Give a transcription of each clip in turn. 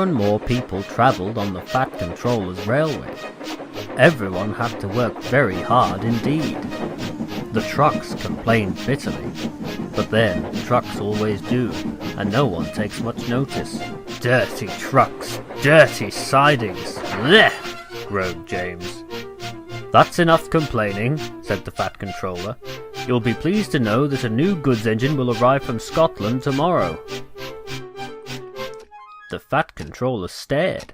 and more people travelled on the Fat Controller's railway. Everyone had to work very hard indeed. The trucks complained bitterly, but then trucks always do, and no one takes much notice. "Dirty trucks, dirty sidings, bleh!" groaned James. "That's enough complaining," said the Fat Controller. "You'll be pleased to know that a new goods engine will arrive from Scotland tomorrow." The Fat Controller stared.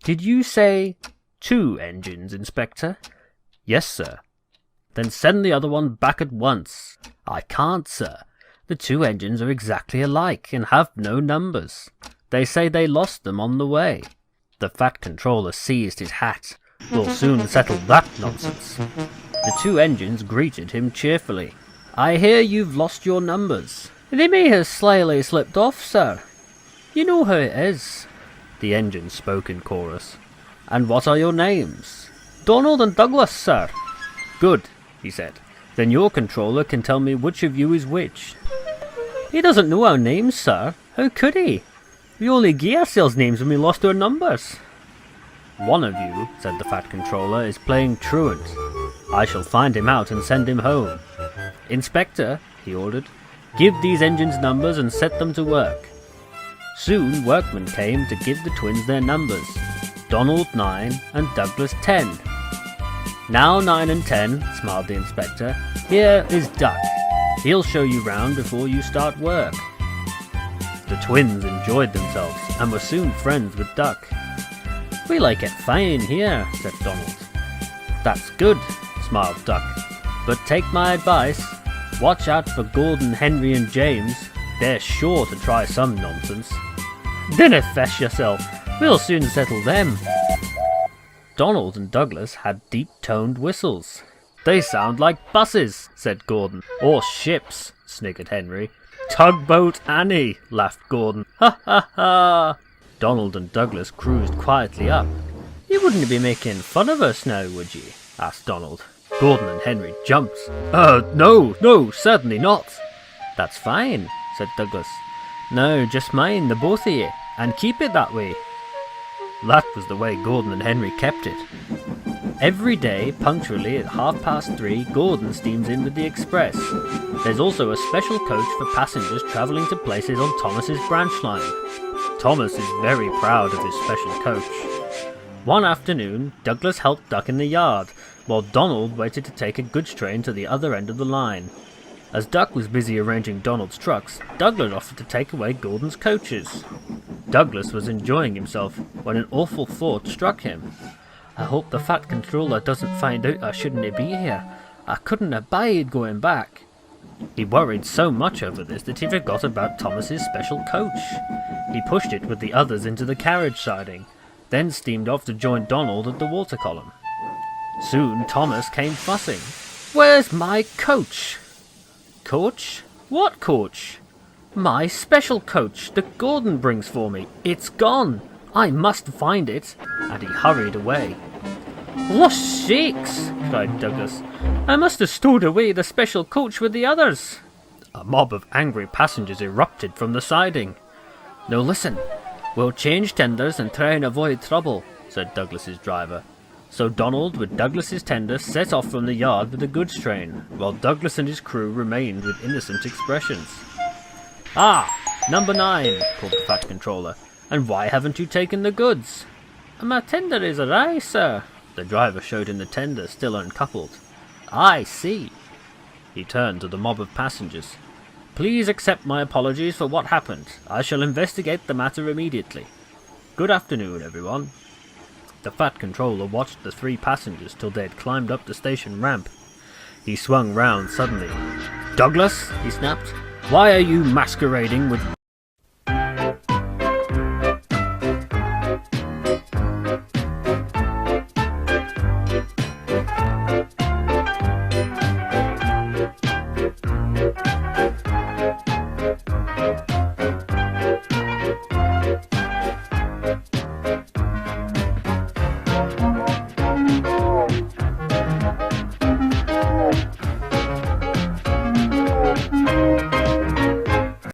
"Did you say 2 engines, Inspector?" "Yes, sir." "Then send the other one back at once." "I can't, sir. The 2 engines are exactly alike and have no numbers. They say they lost them on the way." The Fat Controller seized his hat. "We'll soon settle that nonsense." The 2 engines greeted him cheerfully. "I hear you've lost your numbers." "They may have slyly slipped off, sir. You know how it is." The engines spoke in chorus. "And what are your names?" "Donald and Douglas, sir." "Good," he said. "Then your controller can tell me which of you is which." "He doesn't know our names, sir. How could he? We only gave ourselves names when we lost our numbers." "One of you," said the Fat Controller, "is playing truant. I shall find him out and send him home." "Inspector," he ordered, "give these engines numbers and set them to work." Soon workmen came to give the twins their numbers. Donald 9 and Douglas 10. "Now 9 and 10, smiled the inspector. "Here is Duck. He'll show you round before you start work." The twins enjoyed themselves and were soon friends with Duck. "We like it fine here," said Donald. "That's good," smiled Duck. "But take my advice. Watch out for Gordon, Henry and James. They're sure to try some nonsense." "Dinna fesh yourself. We'll soon settle them." Donald and Douglas had deep-toned whistles. "They sound like buses," said Gordon. "Or ships," sniggered Henry. "Tugboat Annie," laughed Gordon. "Ha ha ha!" Donald and Douglas cruised quietly up. "You wouldn't be making fun of us now, would ye?" asked Donald. Gordon and Henry jumped. No, certainly not." "That's fine," said Douglas. "Now just mind the both of ye, and keep it that way." That was the way Gordon and Henry kept it. Every day, punctually at 3:30, Gordon steams in with the express. There's also a special coach for passengers travelling to places on Thomas's branch line. Thomas is very proud of his special coach. One afternoon, Douglas helped Duck in the yard, while Donald waited to take a goods train to the other end of the line. As Duck was busy arranging Donald's trucks, Douglas offered to take away Gordon's coaches. Douglas was enjoying himself when an awful thought struck him. "I hope the Fat Controller doesn't find out I shouldn't be here. I couldn't abide going back." He worried so much over this that he forgot about Thomas's special coach. He pushed it with the others into the carriage siding, then steamed off to join Donald at the water column. Soon Thomas came fussing. "Where's my coach?" "Coach? What coach?" "My special coach that Gordon brings for me. It's gone. I must find it." And he hurried away. "Lost sakes!" cried Douglas. "I must have stowed away the special coach with the others." A mob of angry passengers erupted from the siding. "Now listen, we'll change tenders and try and avoid trouble," said Douglas's driver. So Donald, with Douglas's tender, set off from the yard with the goods train, while Douglas and his crew remained with innocent expressions. "Ah, number 9, called the Fat Controller. "And why haven't you taken the goods?" "My tender is awry, sir." The driver showed him the tender, still uncoupled. "I see." He turned to the mob of passengers. "Please accept my apologies for what happened. I shall investigate the matter immediately. Good afternoon, everyone." The Fat Controller watched the 3 passengers till they had climbed up the station ramp. He swung round suddenly. "Douglas," he snapped, "why are you masquerading with